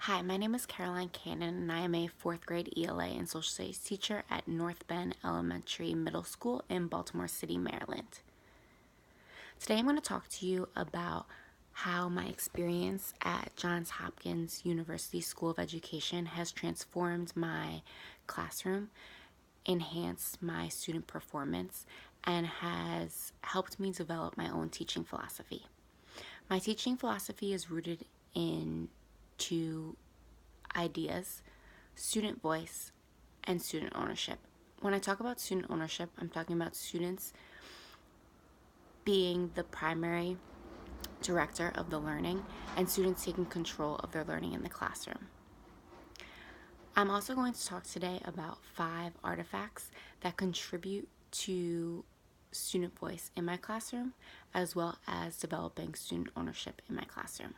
Hi, my name is Caroline Cannon, and I am a fourth grade ELA and social studies teacher at North Bend Elementary Middle School in Baltimore City, Maryland. Today I'm going to talk to you about how my experience at Johns Hopkins University School of Education has transformed my classroom, enhanced my student performance, and has helped me develop my own teaching philosophy. My teaching philosophy is rooted in two ideas: student voice and student ownership. When I talk about student ownership, I'm talking about students being the primary director of the learning and students taking control of their learning in the classroom. I'm also going to talk today about 5 artifacts that contribute to student voice in my classroom, as well as developing student ownership in my classroom.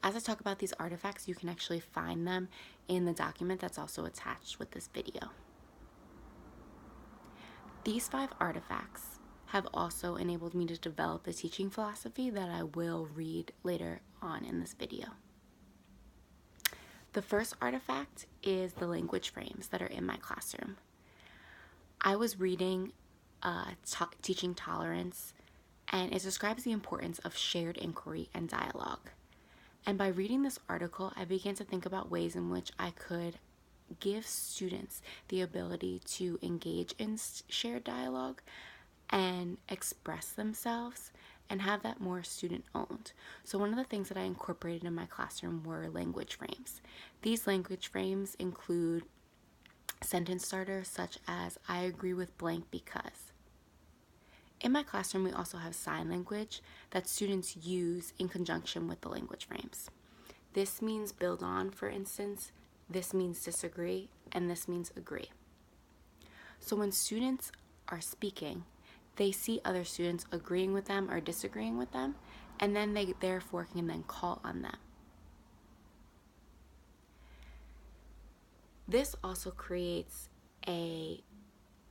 As I talk about these artifacts, you can actually find them in the document that's also attached with this video. These 5 artifacts have also enabled me to develop the teaching philosophy that I will read later on in this video. The first artifact is the language frames that are in my classroom. I was reading Teaching Tolerance, and it describes the importance of shared inquiry and dialogue. And by reading this article, I began to think about ways in which I could give students the ability to engage in shared dialogue and express themselves and have that more student owned. So one of the things that I incorporated in my classroom were language frames. These language frames include sentence starters such as "I agree with blank because." In my classroom, we also have sign language that students use in conjunction with the language frames. This means build on, for instance. This means disagree, and this means agree. So when students are speaking, they see other students agreeing with them or disagreeing with them, and then they therefore can then call on them. This also creates a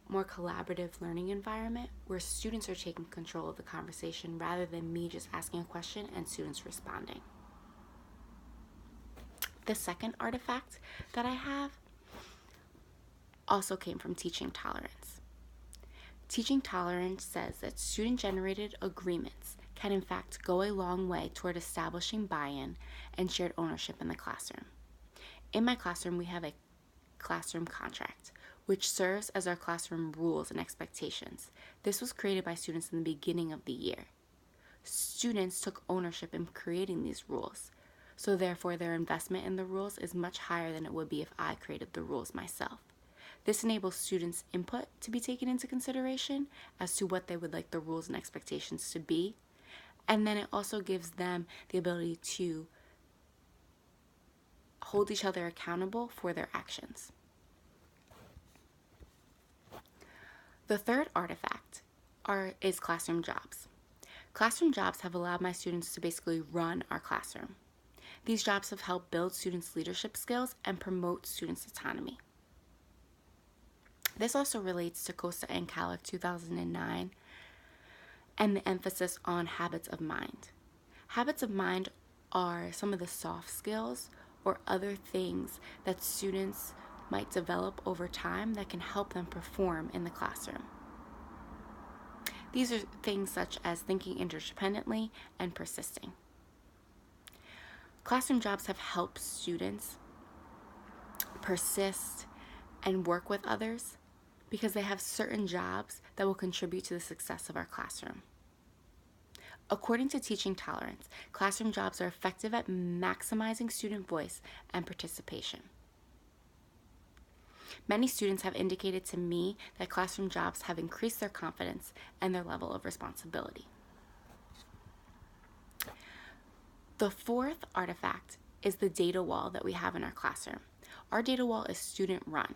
more collaborative learning environment where students are taking control of the conversation rather than me just asking a question and students responding. The second artifact that I have also came from Teaching Tolerance. Teaching Tolerance says that student-generated agreements can in fact go a long way toward establishing buy-in and shared ownership in the classroom. In my classroom, we have a classroom contract, which serves as our classroom rules and expectations. This was created by students in the beginning of the year. Students took ownership in creating these rules, so therefore their investment in the rules is much higher than it would be if I created the rules myself. This enables students' input to be taken into consideration as to what they would like the rules and expectations to be, and then it also gives them the ability to hold each other accountable for their actions. The third artifact is classroom jobs. Classroom jobs have allowed my students to basically run our classroom. These jobs have helped build students' leadership skills and promote students' autonomy. This also relates to COSTA and CALIC 2009 and the emphasis on habits of mind. Habits of mind are some of the soft skills or other things that students might develop over time that can help them perform in the classroom. These are things such as thinking interdependently and persisting. Classroom jobs have helped students persist and work with others because they have certain jobs that will contribute to the success of our classroom. According to Teaching Tolerance, classroom jobs are effective at maximizing student voice and participation. Many students have indicated to me that classroom jobs have increased their confidence and their level of responsibility. The fourth artifact is the data wall that we have in our classroom. Our data wall is student run,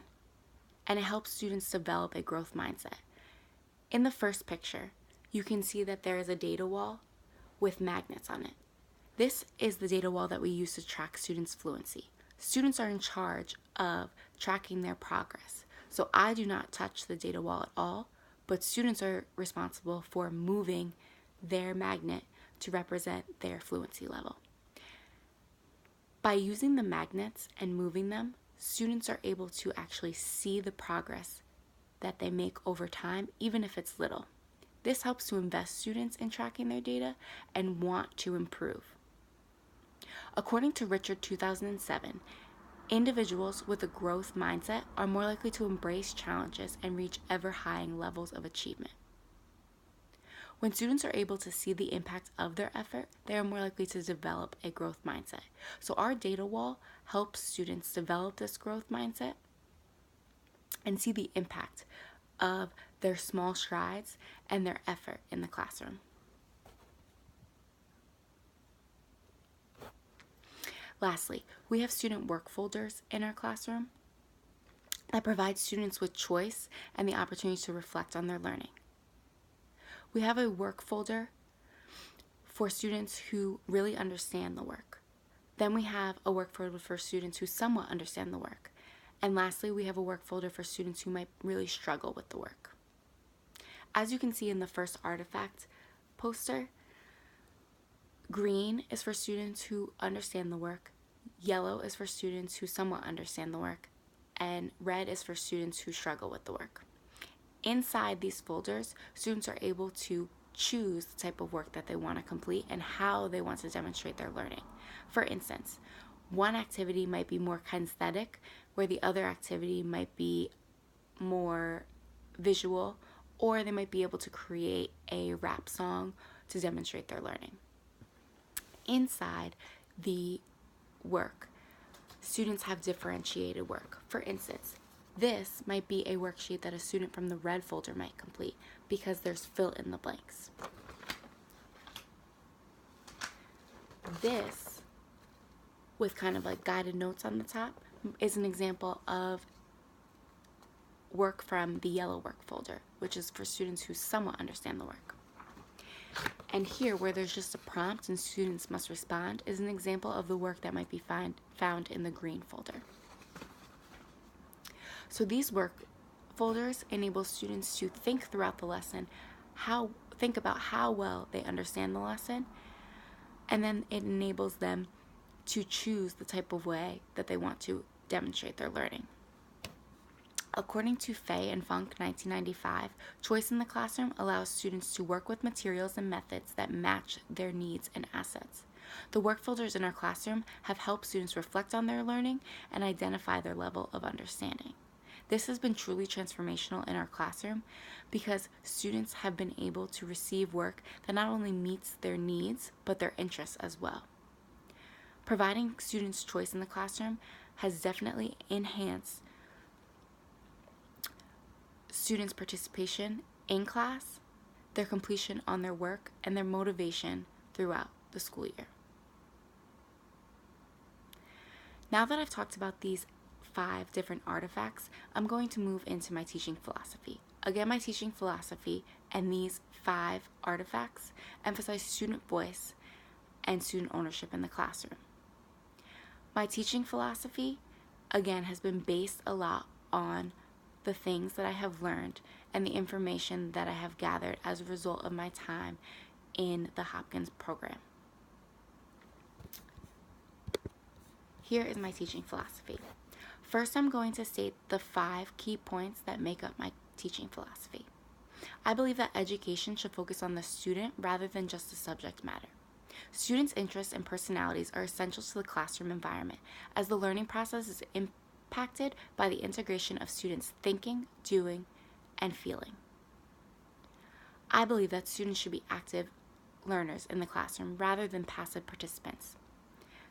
and it helps students develop a growth mindset. In the first picture, you can see that there is a data wall with magnets on it. This is the data wall that we use to track students' fluency. Students are in charge of tracking their progress. So I do not touch the data wall at all, but students are responsible for moving their magnet to represent their fluency level. By using the magnets and moving them, students are able to actually see the progress that they make over time, even if it's little. This helps to invest students in tracking their data and want to improve. According to Richard 2007, individuals with a growth mindset are more likely to embrace challenges and reach ever-higher levels of achievement. When students are able to see the impact of their effort, they are more likely to develop a growth mindset. So our data wall helps students develop this growth mindset and see the impact of their small strides and their effort in the classroom. Lastly, we have student work folders in our classroom that provide students with choice and the opportunity to reflect on their learning. We have a work folder for students who really understand the work. Then we have a work folder for students who somewhat understand the work. And lastly, we have a work folder for students who might really struggle with the work. As you can see in the first artifact poster, green is for students who understand the work, yellow is for students who somewhat understand the work, and red is for students who struggle with the work. Inside these folders, students are able to choose the type of work that they want to complete and how they want to demonstrate their learning. For instance, one activity might be more kinesthetic, where the other activity might be more visual, or they might be able to create a rap song to demonstrate their learning. Inside the work, students have differentiated work. For instance, this might be a worksheet that a student from the red folder might complete because there's fill in the blanks. This, with kind of like guided notes on the top, is an example of work from the yellow work folder, which is for students who somewhat understand the work. And here, where there's just a prompt and students must respond, is an example of the work that might be found in the green folder. So these work folders enable students to think throughout the lesson, think about how well they understand the lesson, and then it enables them to choose the type of way that they want to demonstrate their learning. According to Fay and Funk 1995, choice in the classroom allows students to work with materials and methods that match their needs and assets. The work folders in our classroom have helped students reflect on their learning and identify their level of understanding. This has been truly transformational in our classroom because students have been able to receive work that not only meets their needs, but their interests as well. Providing students choice in the classroom has definitely enhanced students' participation in class, their completion on their work, and their motivation throughout the school year. Now that I've talked about these 5 different artifacts, I'm going to move into my teaching philosophy. Again, my teaching philosophy and these 5 artifacts emphasize student voice and student ownership in the classroom. My teaching philosophy, again, has been based a lot on the things that I have learned and the information that I have gathered as a result of my time in the Hopkins program. Here is my teaching philosophy. First, I'm going to state the 5 key points that make up my teaching philosophy. I believe that education should focus on the student rather than just the subject matter. Students' interests and personalities are essential to the classroom environment, as the learning process is impacted by the integration of students' thinking, doing, and feeling. I believe that students should be active learners in the classroom rather than passive participants.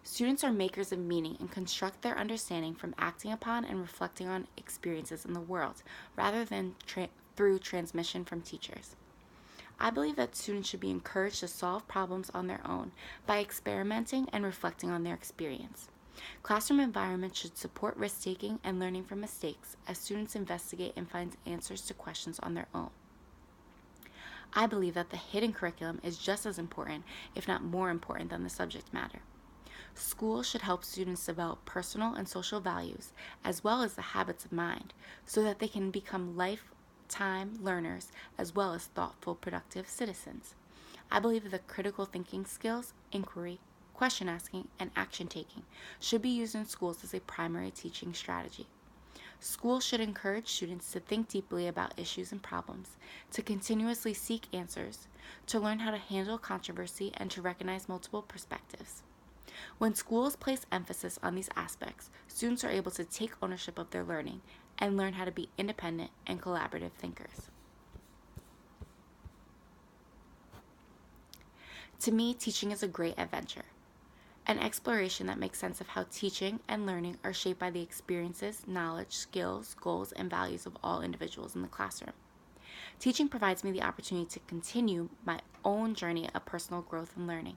Students are makers of meaning and construct their understanding from acting upon and reflecting on experiences in the world, rather than through transmission from teachers. I believe that students should be encouraged to solve problems on their own by experimenting and reflecting on their experience. Classroom environments should support risk-taking and learning from mistakes as students investigate and find answers to questions on their own. I believe that the hidden curriculum is just as important, if not more important, than the subject matter. Schools should help students develop personal and social values, as well as the habits of mind, so that they can become lifetime learners as well as thoughtful, productive citizens. I believe that the critical thinking skills, inquiry, question asking, and action taking should be used in schools as a primary teaching strategy. Schools should encourage students to think deeply about issues and problems, to continuously seek answers, to learn how to handle controversy, and to recognize multiple perspectives. When schools place emphasis on these aspects, students are able to take ownership of their learning and learn how to be independent and collaborative thinkers. To me, teaching is a great adventure, an exploration that makes sense of how teaching and learning are shaped by the experiences, knowledge, skills, goals, and values of all individuals in the classroom. Teaching provides me the opportunity to continue my own journey of personal growth and learning.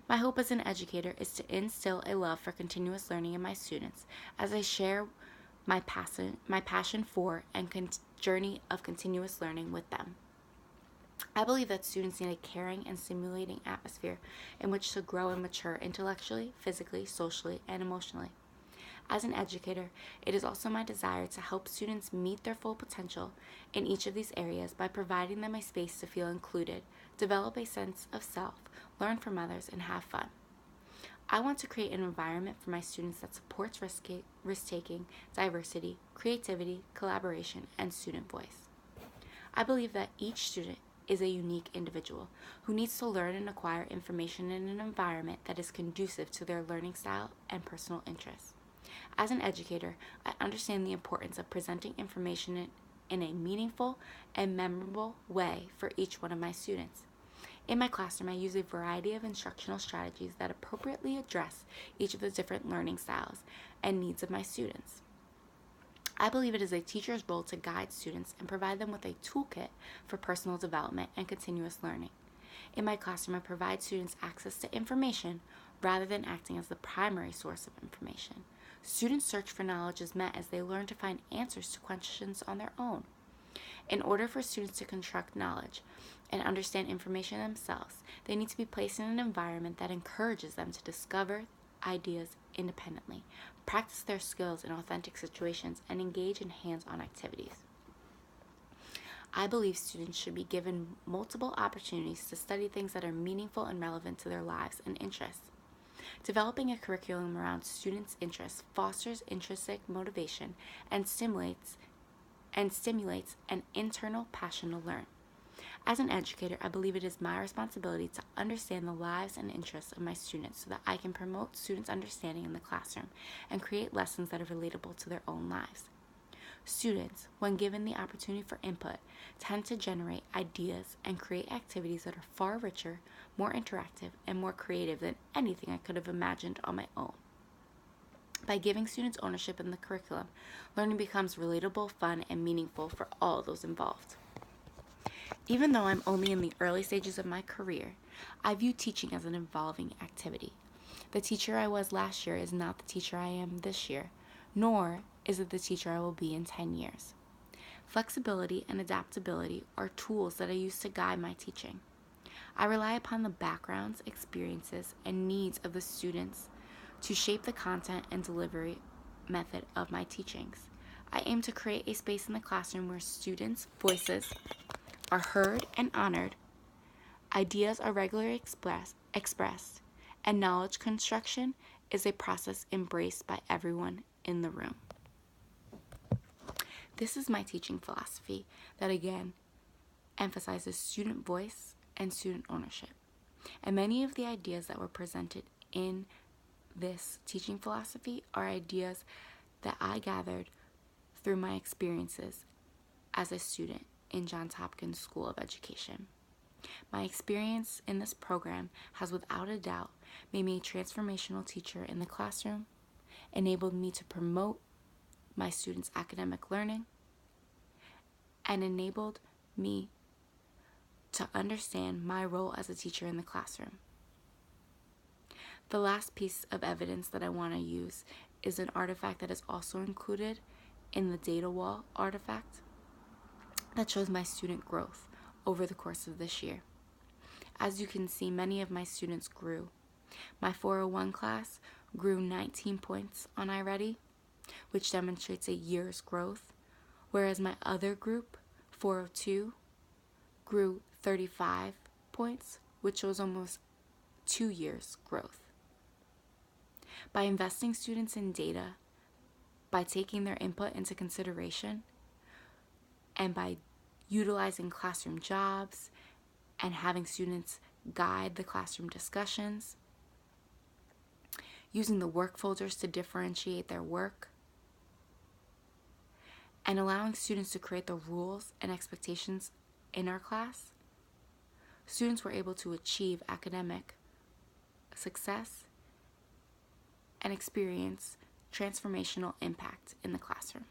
My hope as an educator is to instill a love for continuous learning in my students as I share my passion for and journey of continuous learning with them. I believe that students need a caring and stimulating atmosphere in which to grow and mature intellectually, physically, socially, and emotionally. As an educator, it is also my desire to help students meet their full potential in each of these areas by providing them a space to feel included, develop a sense of self, learn from others, and have fun. I want to create an environment for my students that supports risk-taking, diversity, creativity, collaboration, and student voice. I believe that each student is a unique individual who needs to learn and acquire information in an environment that is conducive to their learning style and personal interests. As an educator, I understand the importance of presenting information in a meaningful and memorable way for each one of my students. In my classroom, I use a variety of instructional strategies that appropriately address each of the different learning styles and needs of my students. I believe it is a teacher's role to guide students and provide them with a toolkit for personal development and continuous learning. In my classroom, I provide students access to information rather than acting as the primary source of information. Students search for knowledge as met as they learn to find answers to questions on their own. In order for students to construct knowledge and understand information themselves, they need to be placed in an environment that encourages them to discover ideas independently, practice their skills in authentic situations, and engage in hands-on activities. I believe students should be given multiple opportunities to study things that are meaningful and relevant to their lives and interests. Developing a curriculum around students' interests fosters intrinsic motivation and stimulates an internal passion to learn. As an educator, I believe it is my responsibility to understand the lives and interests of my students so that I can promote students' understanding in the classroom and create lessons that are relatable to their own lives. Students, when given the opportunity for input, tend to generate ideas and create activities that are far richer, more interactive, and more creative than anything I could have imagined on my own. By giving students ownership in the curriculum, learning becomes relatable, fun, and meaningful for all those involved. Even though I'm only in the early stages of my career, I view teaching as an evolving activity. The teacher I was last year is not the teacher I am this year, nor is it the teacher I will be in 10 years. Flexibility and adaptability are tools that I use to guide my teaching. I rely upon the backgrounds, experiences, and needs of the students to shape the content and delivery method of my teachings. I aim to create a space in the classroom where students' voices are heard and honored, ideas are regularly expressed, and knowledge construction is a process embraced by everyone in the room. This is my teaching philosophy that again emphasizes student voice and student ownership. And many of the ideas that were presented in this teaching philosophy are ideas that I gathered through my experiences as a student in Johns Hopkins School of Education. My experience in this program has without a doubt made me a transformational teacher in the classroom, enabled me to promote my students' academic learning, and enabled me to understand my role as a teacher in the classroom. The last piece of evidence that I want to use is an artifact that is also included in the data wall artifact that shows my student growth over the course of this year. As you can see, many of my students grew. My 401 class grew 19 points on iReady, which demonstrates a year's growth, whereas my other group, 402, grew 35 points, which shows almost 2 years growth. By investing students in data, by taking their input into consideration, and by utilizing classroom jobs and having students guide the classroom discussions, using the work folders to differentiate their work, and allowing students to create the rules and expectations in our class, students were able to achieve academic success and experience transformational impact in the classroom.